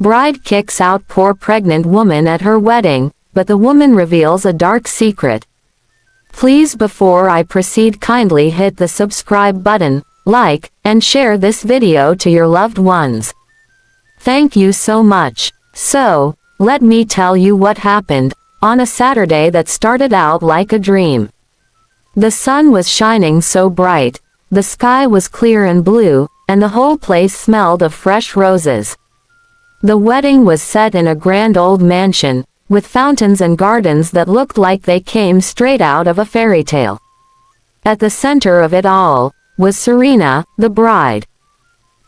Bride kicks out poor pregnant woman at her wedding, but the woman reveals a dark secret. Please, before I proceed, kindly hit the subscribe button, like, and share this video to your loved ones. Thank you so much. So, let me tell you what happened on a Saturday that started out like a dream. The sun was shining so bright, the sky was clear and blue, and the whole place smelled of fresh roses. The wedding was set in a grand old mansion, with fountains and gardens that looked like they came straight out of a fairy tale. At the center of it all was Serena, the bride.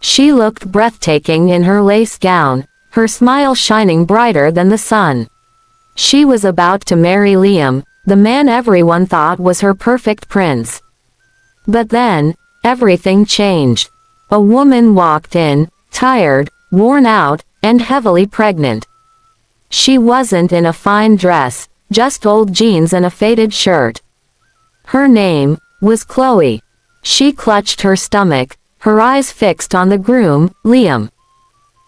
She looked breathtaking in her lace gown, her smile shining brighter than the sun. She was about to marry Liam, the man everyone thought was her perfect prince. But then, everything changed. A woman walked in, tired, worn out, and heavily pregnant. She wasn't in a fine dress, just old jeans and a faded shirt. Her name was Chloe. She clutched her stomach, her eyes fixed on the groom, Liam.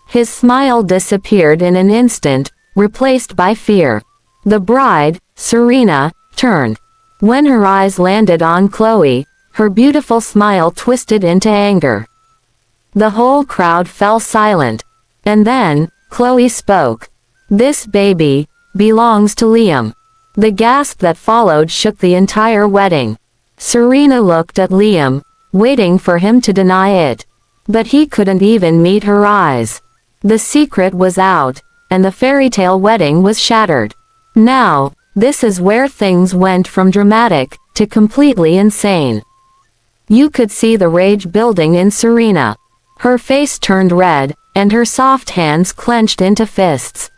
His smile disappeared in an instant, replaced by fear. The bride, Serena, turned. When her eyes landed on Chloe, her beautiful smile twisted into anger. The whole crowd fell silent. And then, Chloe spoke. "This baby belongs to Liam." The gasp that followed shook the entire wedding. Serena looked at Liam, waiting for him to deny it. But he couldn't even meet her eyes. The secret was out, and the fairy tale wedding was shattered. Now, this is where things went from dramatic to completely insane. You could see the rage building in Serena. Her face turned red, and her soft hands clenched into fists.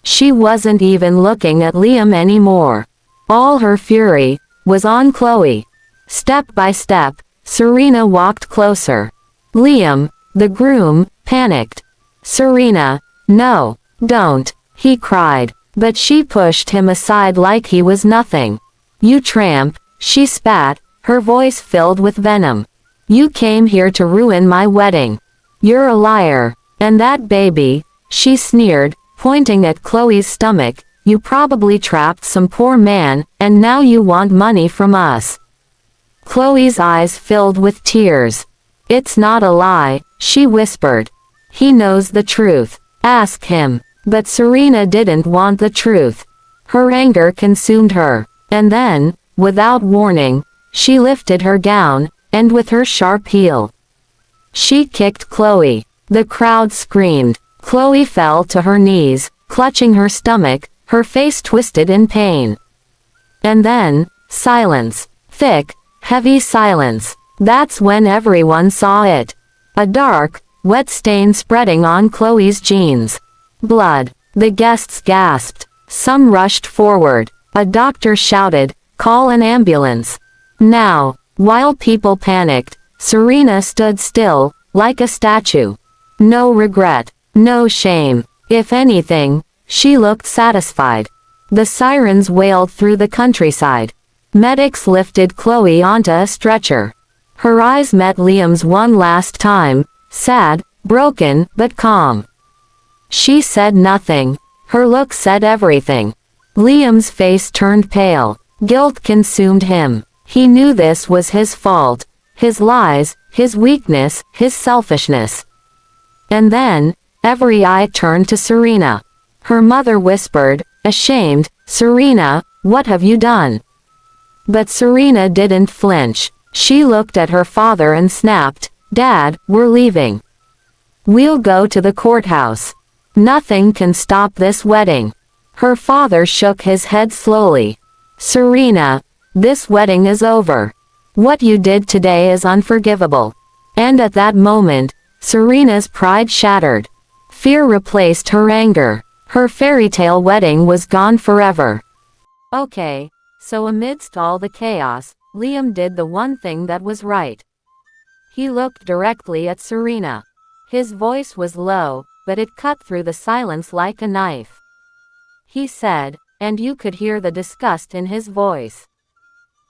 She wasn't even looking at Liam anymore. All her fury was on Chloe. Step by step, Serena walked closer. Liam, the groom, panicked. "Serena, no, don't," he cried. But she pushed him aside like he was nothing. "You tramp," she spat, her voice filled with venom. "You came here to ruin my wedding. You're a liar. And that baby," she sneered, pointing at Chloe's stomach, "you probably trapped some poor man, and now you want money from us." Chloe's eyes filled with tears. "It's not a lie," she whispered. "He knows the truth. Ask him." But Serena didn't want the truth. Her anger consumed her. And then, without warning, she lifted her gown, and with her sharp heel, she kicked Chloe. The crowd screamed. Chloe fell to her knees, clutching her stomach, her face twisted in pain. And then, silence. Thick, heavy silence. That's when everyone saw it. A dark, wet stain spreading on Chloe's jeans. Blood. The guests gasped. Some rushed forward. A doctor shouted, "Call an ambulance." Now, while people panicked, Serena stood still, like a statue. No regret. No shame. If anything, she looked satisfied. The sirens wailed through the countryside. Medics lifted Chloe onto a stretcher. Her eyes met Liam's one last time, sad, broken, but calm. She said nothing. Her look said everything. Liam's face turned pale. Guilt consumed him. He knew this was his fault. His lies, his weakness, his selfishness. And then, every eye turned to Serena. Her mother whispered, ashamed, "Serena, what have you done?" But Serena didn't flinch. She looked at her father and snapped, "Dad, we're leaving. We'll go to the courthouse. Nothing can stop this wedding." Her father shook his head slowly. "Serena, this wedding is over. What you did today is unforgivable." And at that moment, Serena's pride shattered. Fear replaced her anger. Her fairy tale wedding was gone forever. Okay, so amidst all the chaos, Liam did the one thing that was right. He looked directly at Serena. His voice was low, but it cut through the silence like a knife. He said, and you could hear the disgust in his voice,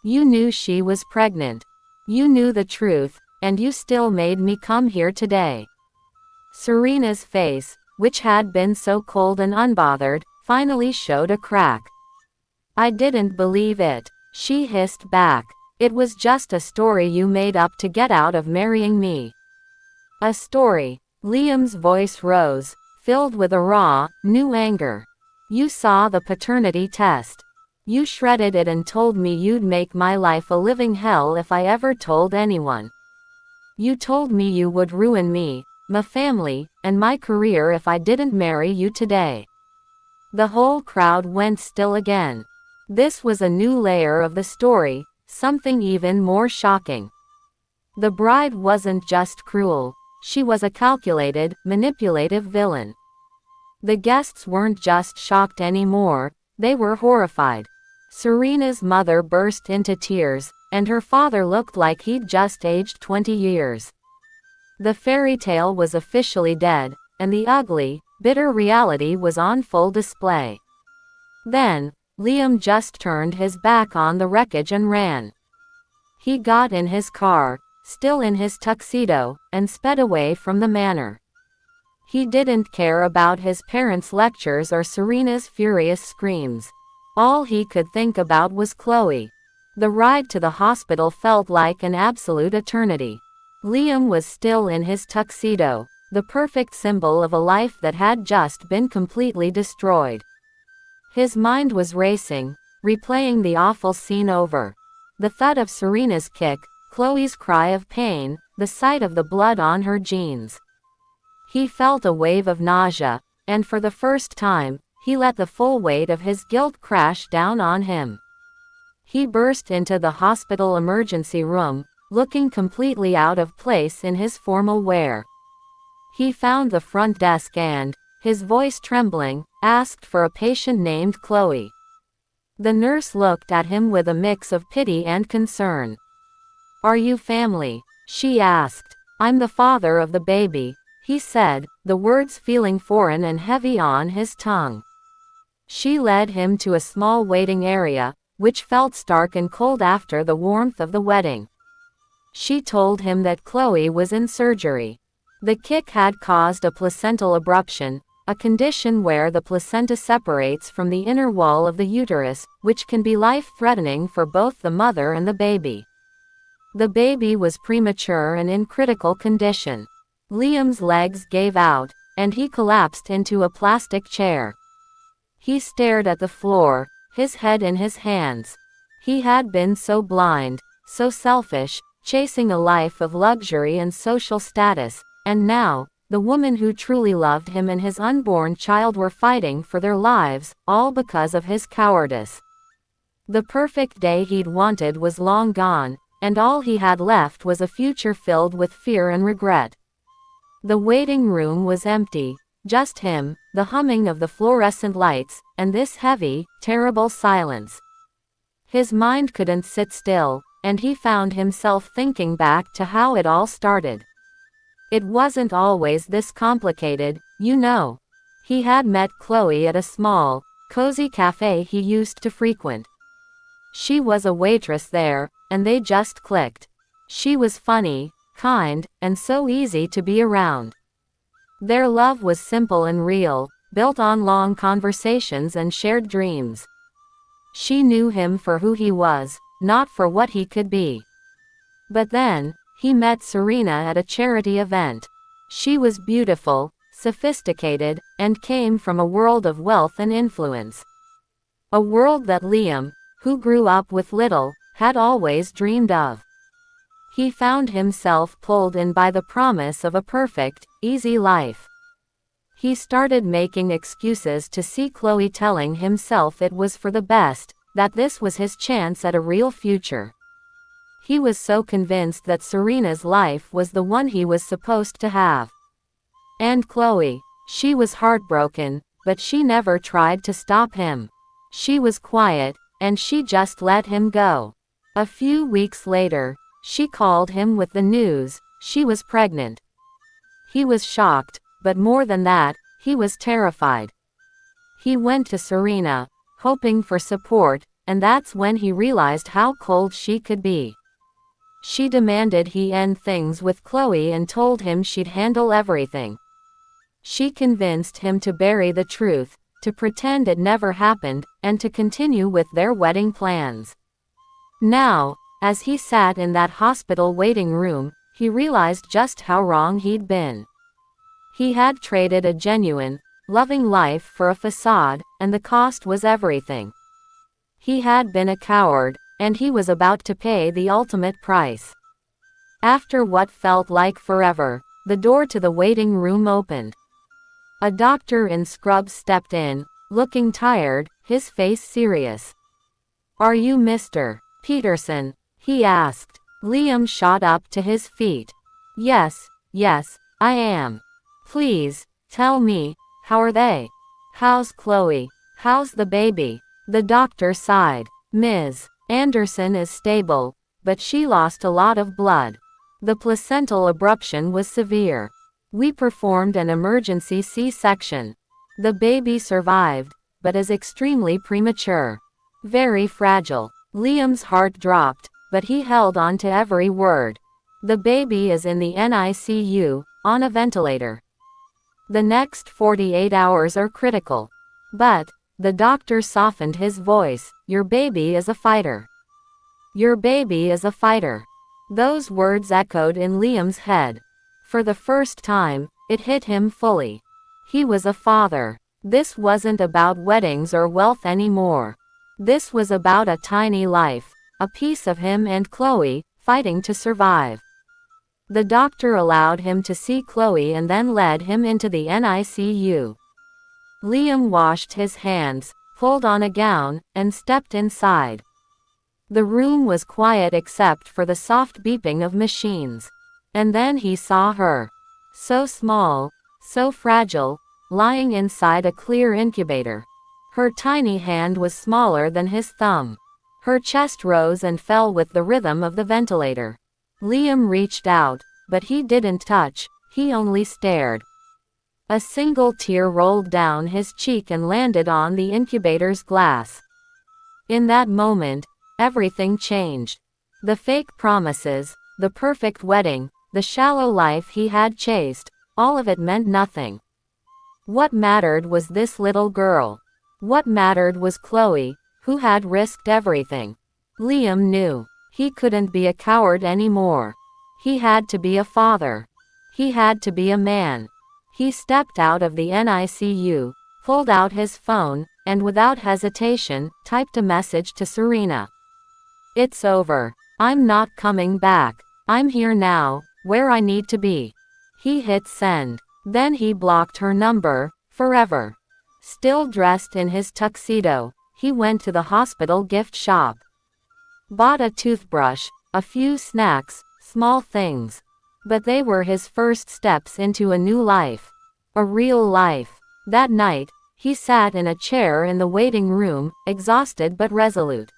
"You knew she was pregnant. You knew the truth, and you still made me come here today." Serena's face which had been so cold and unbothered, finally showed a crack. "I didn't believe it," she hissed back. "It was just a story you made up to get out of marrying me." "A story?" Liam's voice rose, filled with a raw, new anger. "You saw the paternity test. You shredded it and told me you'd make my life a living hell if I ever told anyone. You told me you would ruin me, my family, and my career if I didn't marry you today." The whole crowd went still again. This was a new layer of the story, something even more shocking. The bride wasn't just cruel. She was a calculated, manipulative villain. The guests weren't just shocked anymore, they were horrified. Serena's mother burst into tears, and her father looked like he'd just aged 20 years. The fairy tale was officially dead, and the ugly, bitter reality was on full display. Then, Liam just turned his back on the wreckage and ran. He got in his car, still in his tuxedo, and sped away from the manor. He didn't care about his parents' lectures or Serena's furious screams. All he could think about was Chloe. The ride to the hospital felt like an absolute eternity. Liam was still in his tuxedo, the perfect symbol of a life that had just been completely destroyed. His mind was racing, replaying the awful scene over. The thud of Serena's kick, Chloe's cry of pain, the sight of the blood on her jeans. He felt a wave of nausea, and for the first time, he let the full weight of his guilt crash down on him. He burst into the hospital emergency room, looking completely out of place in his formal wear. He found the front desk and, his voice trembling, asked for a patient named Chloe. The nurse looked at him with a mix of pity and concern. "Are you family?" she asked. "I'm the father of the baby," he said, the words feeling foreign and heavy on his tongue. She led him to a small waiting area, which felt stark and cold after the warmth of the wedding. She told him that Chloe was in surgery. The kick had caused a placental abruption, a condition where the placenta separates from the inner wall of the uterus, which can be life-threatening for both the mother and the baby. The baby was premature and in critical condition. Liam's legs gave out, and he collapsed into a plastic chair. He stared at the floor, his head in his hands. He had been so blind, so selfish, chasing a life of luxury and social status, and now, the woman who truly loved him and his unborn child were fighting for their lives, all because of his cowardice. The perfect day he'd wanted was long gone, and all he had left was a future filled with fear and regret. The waiting room was empty. Just him, the humming of the fluorescent lights, and this heavy, terrible silence. His mind couldn't sit still, and he found himself thinking back to how it all started. It wasn't always this complicated, you know. He had met Chloe at a small, cozy cafe he used to frequent. She was a waitress there, and they just clicked. She was funny, kind, and so easy to be around. Their love was simple and real, built on long conversations and shared dreams. She knew him for who he was, not for what he could be. But then, he met Serena at a charity event. She was beautiful, sophisticated, and came from a world of wealth and influence. A world that Liam, who grew up with little, had always dreamed of. He found himself pulled in by the promise of a perfect, easy life. He started making excuses to see Chloe, telling himself it was for the best, that this was his chance at a real future. He was so convinced that Serena's life was the one he was supposed to have. And Chloe, she was heartbroken, but she never tried to stop him. She was quiet, and she just let him go. A few weeks later, she called him with the news, she was pregnant. He was shocked, but more than that, he was terrified. He went to Serena, hoping for support, and that's when he realized how cold she could be. She demanded he end things with Chloe and told him she'd handle everything. She convinced him to bury the truth, to pretend it never happened, and to continue with their wedding plans. Now, as he sat in that hospital waiting room, he realized just how wrong he'd been. He had traded a genuine, loving life for a facade, and the cost was everything. He had been a coward, and he was about to pay the ultimate price. After what felt like forever, the door to the waiting room opened. A doctor in scrubs stepped in, looking tired, his face serious. "Are you Mr. Peterson?" he asked. Liam shot up to his feet. Yes, I am. "Please, tell me, how are they? How's Chloe? How's the baby?" The doctor sighed. "Ms. Anderson is stable, but she lost a lot of blood. The placental abruption was severe. We performed an emergency C-section. The baby survived, but is extremely premature. Very fragile." Liam's heart dropped, but he held on to every word. "The baby is in the NICU, on a ventilator. The next 48 hours are critical. But," the doctor softened his voice, "your baby is a fighter. Your baby is a fighter." Those words echoed in Liam's head. For the first time, it hit him fully. He was a father. This wasn't about weddings or wealth anymore. This was about a tiny life, a piece of him and Chloe, fighting to survive. The doctor allowed him to see Chloe and then led him into the NICU. Liam washed his hands, pulled on a gown, and stepped inside. The room was quiet except for the soft beeping of machines. And then he saw her. So small, so fragile, lying inside a clear incubator. Her tiny hand was smaller than his thumb. Her chest rose and fell with the rhythm of the ventilator. Liam reached out, but he didn't touch, he only stared. A single tear rolled down his cheek and landed on the incubator's glass. In that moment, everything changed. The fake promises, the perfect wedding, the shallow life he had chased, all of it meant nothing. What mattered was this little girl. What mattered was Chloe, who had risked everything. Liam knew. He couldn't be a coward anymore. He had to be a father. He had to be a man. He stepped out of the NICU, pulled out his phone, and without hesitation, typed a message to Serena. "It's over. I'm not coming back. I'm here now, where I need to be." He hit send. Then he blocked her number, forever. Still dressed in his tuxedo, he went to the hospital gift shop. Bought a toothbrush, a few snacks, small things. But they were his first steps into a new life. A real life. That night, he sat in a chair in the waiting room, exhausted but resolute.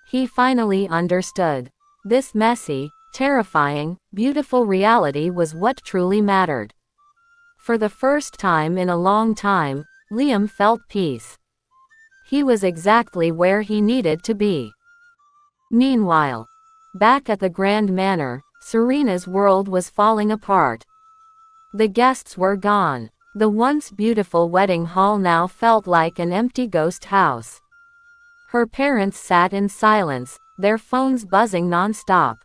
He finally understood. This messy, terrifying, beautiful reality was what truly mattered. For the first time in a long time, Liam felt peace. He was exactly where he needed to be. Meanwhile, back at the Grand Manor, Serena's world was falling apart. The guests were gone. The once beautiful wedding hall now felt like an empty ghost house. Her parents sat in silence, their phones buzzing non-stop.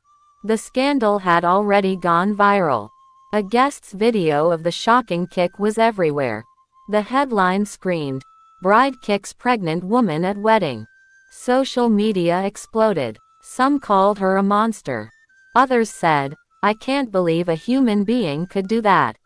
The scandal had already gone viral. A guest's video of the shocking kick was everywhere. The headline screamed, "Bride kicks pregnant woman at wedding." Social media exploded. Some called her a monster. Others said, "I can't believe a human being could do that."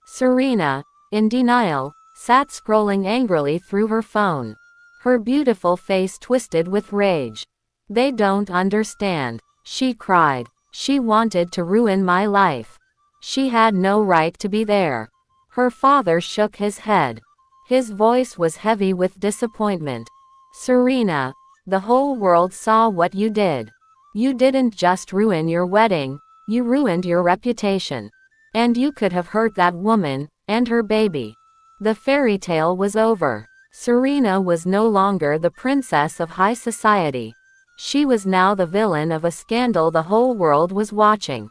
Serena, in denial, sat scrolling angrily through her phone. Her beautiful face twisted with rage. "They don't understand," she cried. "She wanted to ruin my life. She had no right to be there." Her father shook his head. His voice was heavy with disappointment. "Serena, the whole world saw what you did. You didn't just ruin your wedding, you ruined your reputation. And you could have hurt that woman, and her baby." The fairy tale was over. Serena was no longer the princess of high society. She was now the villain of a scandal the whole world was watching.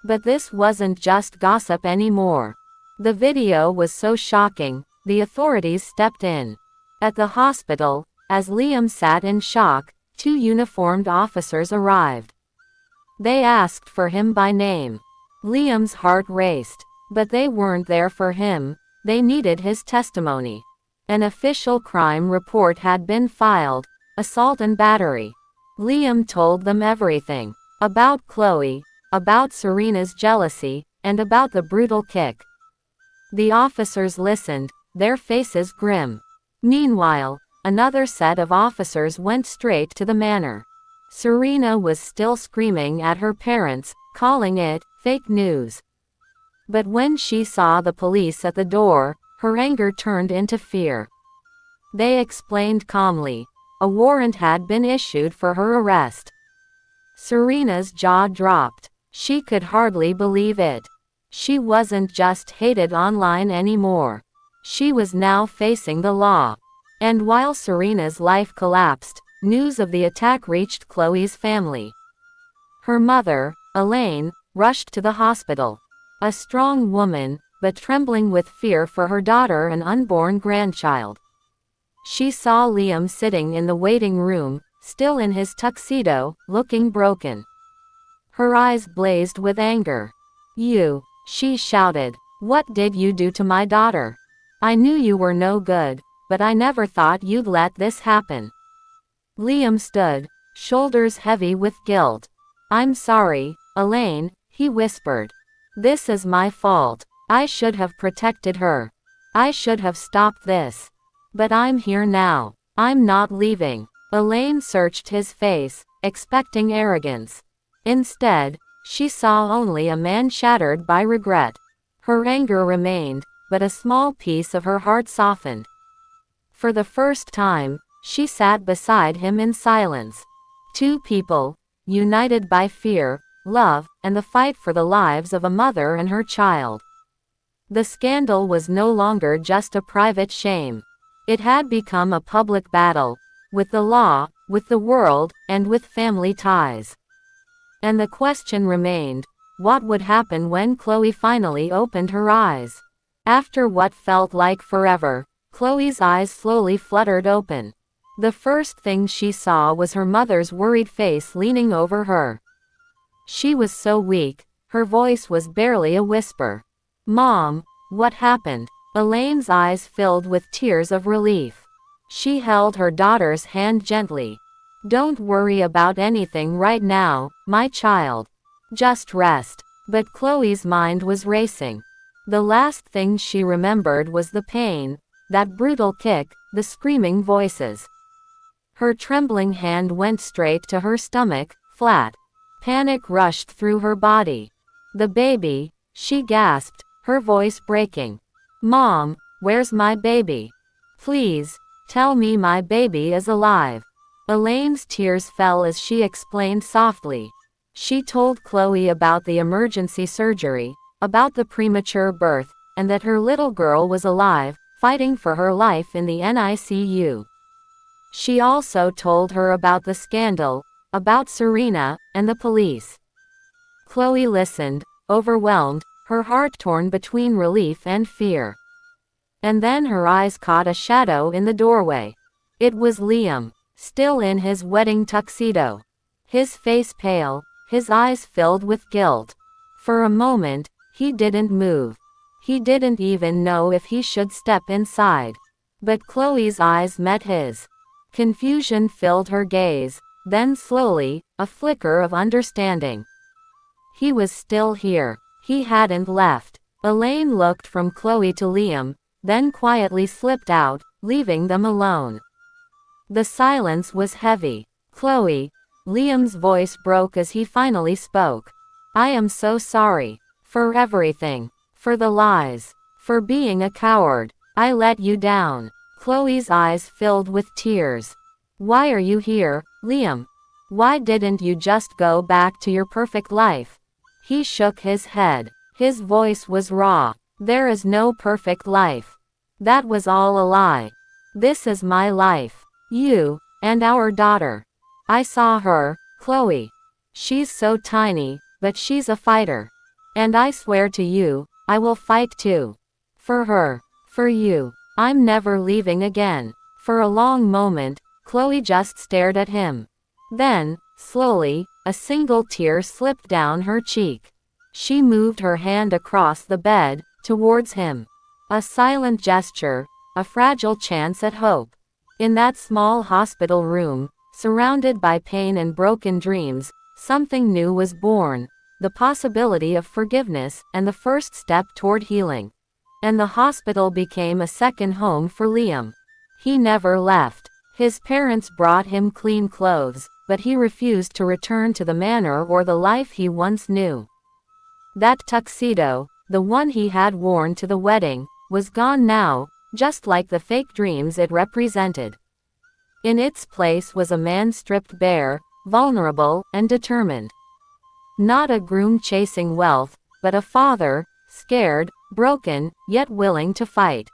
But this wasn't just gossip anymore. The video was so shocking, the authorities stepped in. At the hospital, as Liam sat in shock, two uniformed officers arrived. They asked for him by name. Liam's heart raced. But they weren't there for him, they needed his testimony. An official crime report had been filed, assault and battery. Liam told them everything. About Chloe, about Serena's jealousy, and about the brutal kick. The officers listened, their faces grim. Meanwhile, another set of officers went straight to the manor. Serena was still screaming at her parents, calling it fake news. But when she saw the police at the door, her anger turned into fear. They explained calmly. A warrant had been issued for her arrest. Serena's jaw dropped. She could hardly believe it. She wasn't just hated online anymore. She was now facing the law. And while Serena's life collapsed, news of the attack reached Chloe's family. Her mother, Elaine, rushed to the hospital. A strong woman, but trembling with fear for her daughter and unborn grandchild. She saw Liam sitting in the waiting room, still in his tuxedo, looking broken. Her eyes blazed with anger. "You," she shouted, "what did you do to my daughter? I knew you were no good, but I never thought you'd let this happen." Liam stood, shoulders heavy with guilt. "I'm sorry, Elaine," he whispered. "This is my fault. I should have protected her. I should have stopped this. But I'm here now. I'm not leaving." Elaine searched his face, expecting arrogance. Instead, she saw only a man shattered by regret. Her anger remained, but a small piece of her heart softened. For the first time, she sat beside him in silence. Two people, united by fear, love, and the fight for the lives of a mother and her child. The scandal was no longer just a private shame. It had become a public battle, with the law, with the world, and with family ties. And the question remained, what would happen when Chloe finally opened her eyes? After what felt like forever, Chloe's eyes slowly fluttered open. The first thing she saw was her mother's worried face leaning over her. She was so weak, her voice was barely a whisper. "Mom, what happened?" Elaine's eyes filled with tears of relief. She held her daughter's hand gently. "Don't worry about anything right now, my child. Just rest." But Chloe's mind was racing. The last thing she remembered was the pain, that brutal kick, the screaming voices. Her trembling hand went straight to her stomach, flat. Panic rushed through her body. "The baby," she gasped, her voice breaking. "Mom, where's my baby? Please, tell me my baby is alive." Elaine's tears fell as she explained softly. She told Chloe about the emergency surgery, about the premature birth, and that her little girl was alive, fighting for her life in the NICU. She also told her about the scandal, about Serena, and the police. Chloe listened, overwhelmed, her heart torn between relief and fear. And then her eyes caught a shadow in the doorway. It was Liam, still in his wedding tuxedo. His face pale, his eyes filled with guilt. For a moment, he didn't move. He didn't even know if he should step inside. But Chloe's eyes met his. Confusion filled her gaze, then slowly, a flicker of understanding. He was still here. He hadn't left. Elaine looked from Chloe to Liam, then quietly slipped out, leaving them alone. The silence was heavy. "Chloe," Liam's voice broke as he finally spoke. "I am so sorry. For everything. For the lies. For being a coward. I let you down." Chloe's eyes filled with tears. "Why are you here, Liam? Why didn't you just go back to your perfect life?" He shook his head. His voice was raw. "There is no perfect life. That was all a lie. This is my life. You, and our daughter. I saw her, Chloe. She's so tiny, but she's a fighter. And I swear to you, I will fight too." For her. For you. I'm never leaving again. For a long moment, Chloe just stared at him. Then, slowly, a single tear slipped down her cheek. She moved her hand across the bed, towards him. A silent gesture, a fragile chance at hope. In that small hospital room, surrounded by pain and broken dreams, something new was born, the possibility of forgiveness, and the first step toward healing. And the hospital became a second home for Liam. He never left. His parents brought him clean clothes, but he refused to return to the manor or the life he once knew. That tuxedo, the one he had worn to the wedding, was gone now, just like the fake dreams it represented. In its place was a man stripped bare, vulnerable, and determined. Not a groom chasing wealth, but a father, scared, broken, yet willing to fight.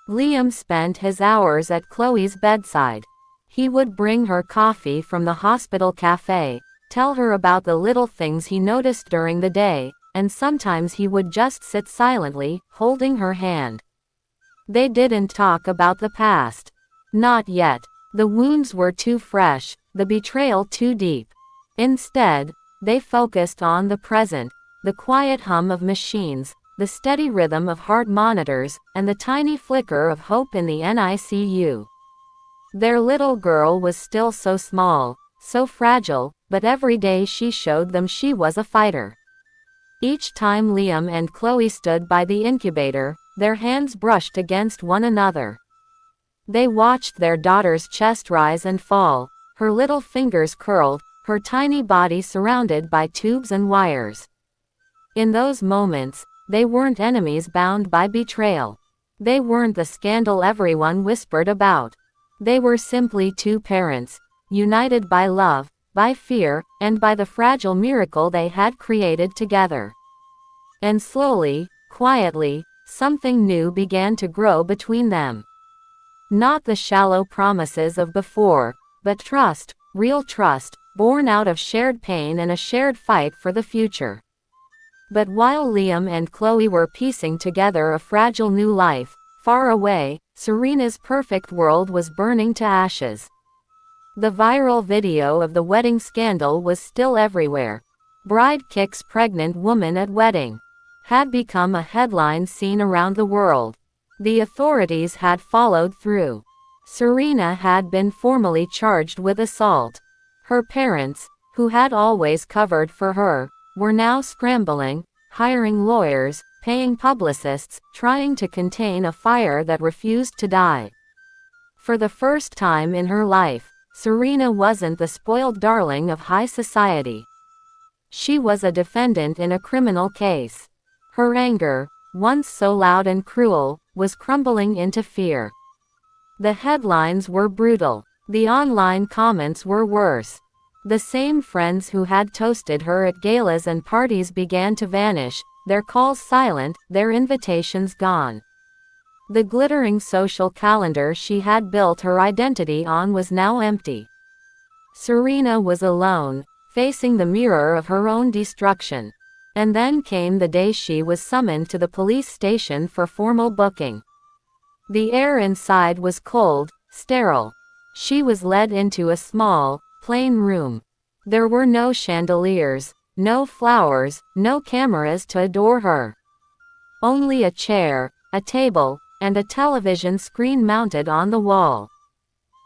Liam spent his hours at Chloe's bedside. He would bring her coffee from the hospital cafe, tell her about the little things he noticed during the day, and sometimes he would just sit silently, holding her hand. They didn't talk about the past. Not yet. The wounds were too fresh, the betrayal too deep. Instead, they focused on the present, the quiet hum of machines, the steady rhythm of heart monitors, and the tiny flicker of hope in the NICU. Their little girl was still so small, so fragile, but every day she showed them she was a fighter. Each time Liam and Chloe stood by the incubator, their hands brushed against one another. They watched their daughter's chest rise and fall, her little fingers curled, her tiny body surrounded by tubes and wires. In those moments, they weren't enemies bound by betrayal. They weren't the scandal everyone whispered about. They were simply two parents, united by love, by fear, and by the fragile miracle they had created together. And slowly, quietly, something new began to grow between them. Not the shallow promises of before, but trust, real trust, born out of shared pain and a shared fight for the future. But while Liam and Chloe were piecing together a fragile new life, far away, Serena's perfect world was burning to ashes. The viral video of the wedding scandal was still everywhere. Bride kicks pregnant woman at wedding. Had become a headline seen around the world. The authorities had followed through. Serena had been formally charged with assault. Her parents, who had always covered for her, were now scrambling, hiring lawyers, paying publicists, trying to contain a fire that refused to die. For the first time in her life, Serena wasn't the spoiled darling of high society. She was a defendant in a criminal case. Her anger, once so loud and cruel, was crumbling into fear. The headlines were brutal. The online comments were worse. The same friends who had toasted her at galas and parties began to vanish, their calls silent, their invitations gone. The glittering social calendar she had built her identity on was now empty. Serena was alone, facing the mirror of her own destruction. And then came the day she was summoned to the police station for formal booking. The air inside was cold, sterile. She was led into a small, plain room. There were no chandeliers, no flowers, no cameras to adore her. Only a chair, a table, and a television screen mounted on the wall.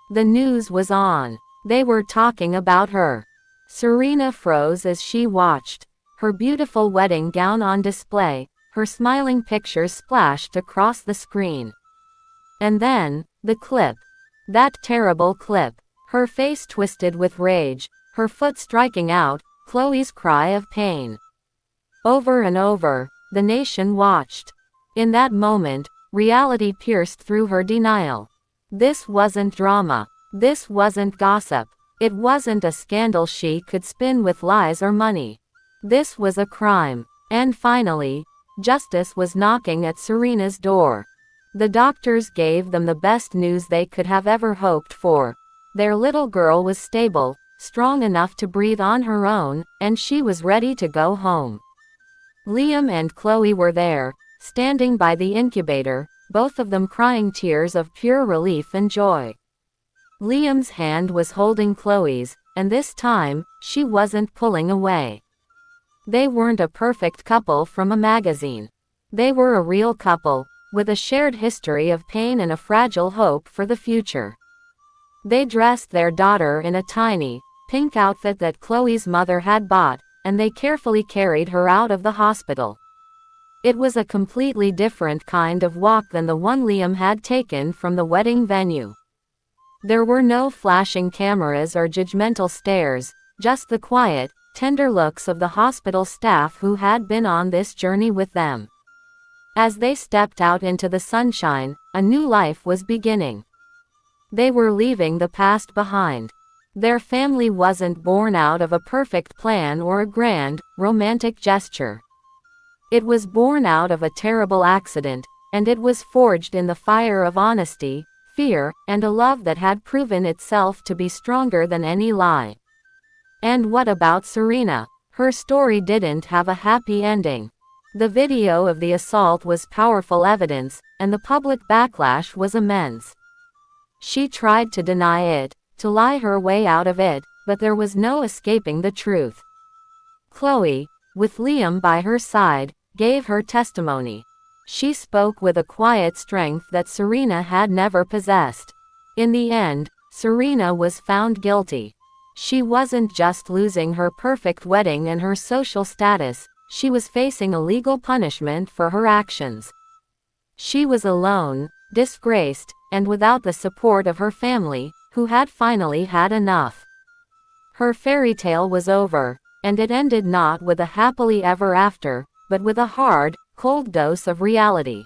The news was on. They were talking about her. Serena froze as she watched. Her beautiful wedding gown on display, her smiling pictures splashed across the screen. And then, the clip. That terrible clip. Her face twisted with rage, her foot striking out, Chloe's cry of pain. Over and over, the nation watched. In that moment, reality pierced through her denial. This wasn't drama. This wasn't gossip. It wasn't a scandal she could spin with lies or money. This was a crime. And finally, justice was knocking at Serena's door. The doctors gave them the best news they could have ever hoped for. Their little girl was stable, strong enough to breathe on her own, and she was ready to go home. Liam and Chloe were there, standing by the incubator, both of them crying tears of pure relief and joy. Liam's hand was holding Chloe's, and this time, she wasn't pulling away. They weren't a perfect couple from a magazine. They were a real couple, with a shared history of pain and a fragile hope for the future. They dressed their daughter in a tiny, pink outfit that Chloe's mother had bought, and they carefully carried her out of the hospital. It was a completely different kind of walk than the one Liam had taken from the wedding venue. There were no flashing cameras or judgmental stares, just the quiet, tender looks of the hospital staff who had been on this journey with them. As they stepped out into the sunshine, a new life was beginning. They were leaving the past behind. Their family wasn't born out of a perfect plan or a grand, romantic gesture. It was born out of a terrible accident, and it was forged in the fire of honesty, fear, and a love that had proven itself to be stronger than any lie. And what about Serena? Her story didn't have a happy ending. The video of the assault was powerful evidence, and the public backlash was immense. She tried to deny it, to lie her way out of it, but there was no escaping the truth. Chloe, with Liam by her side, gave her testimony. She spoke with a quiet strength that Serena had never possessed. In the end, Serena was found guilty. She wasn't just losing her perfect wedding and her social status, she was facing a legal punishment for her actions. She was alone, disgraced, and without the support of her family, who had finally had enough. Her fairy tale was over, and it ended not with a happily ever after, but with a hard, cold dose of reality.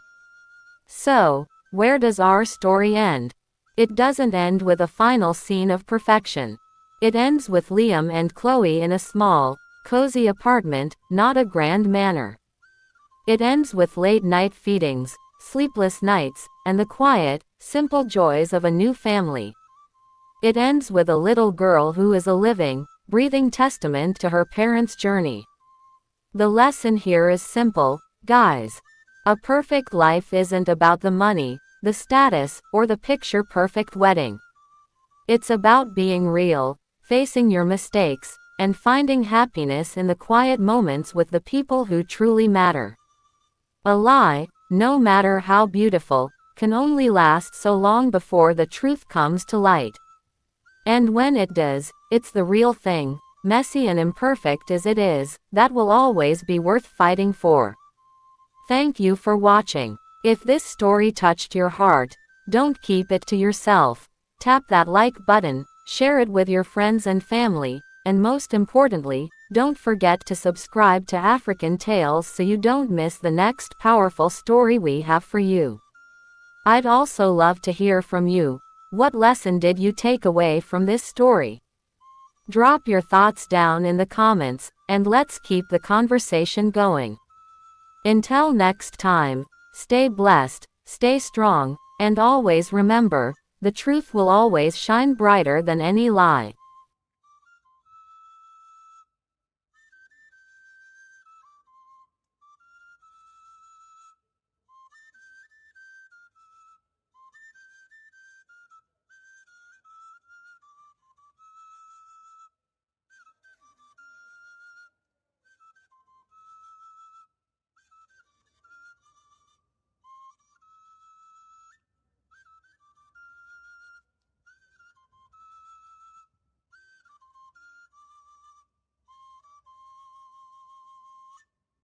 So, where does our story end? It doesn't end with a final scene of perfection. It ends with Liam and Chloe in a small, cozy apartment, not a grand manor. It ends with late-night feedings, sleepless nights, and the quiet, simple joys of a new family. It ends with a little girl who is a living, breathing testament to her parents' journey. The lesson here is simple, guys. A perfect life isn't about the money, the status, or the picture-perfect wedding. It's about being real, facing your mistakes, and finding happiness in the quiet moments with the people who truly matter. A lie, no matter how beautiful, can only last so long before the truth comes to light. And when it does, it's the real thing, messy and imperfect as it is, that will always be worth fighting for. Thank you for watching. If this story touched your heart, don't keep it to yourself. Tap that like button, share it with your friends and family, and most importantly, don't forget to subscribe to African Tales so you don't miss the next powerful story we have for you. I'd also love to hear from you. What lesson did you take away from this story? Drop your thoughts down in the comments, and let's keep the conversation going. Until next time, stay blessed, stay strong, and always remember, the truth will always shine brighter than any lie.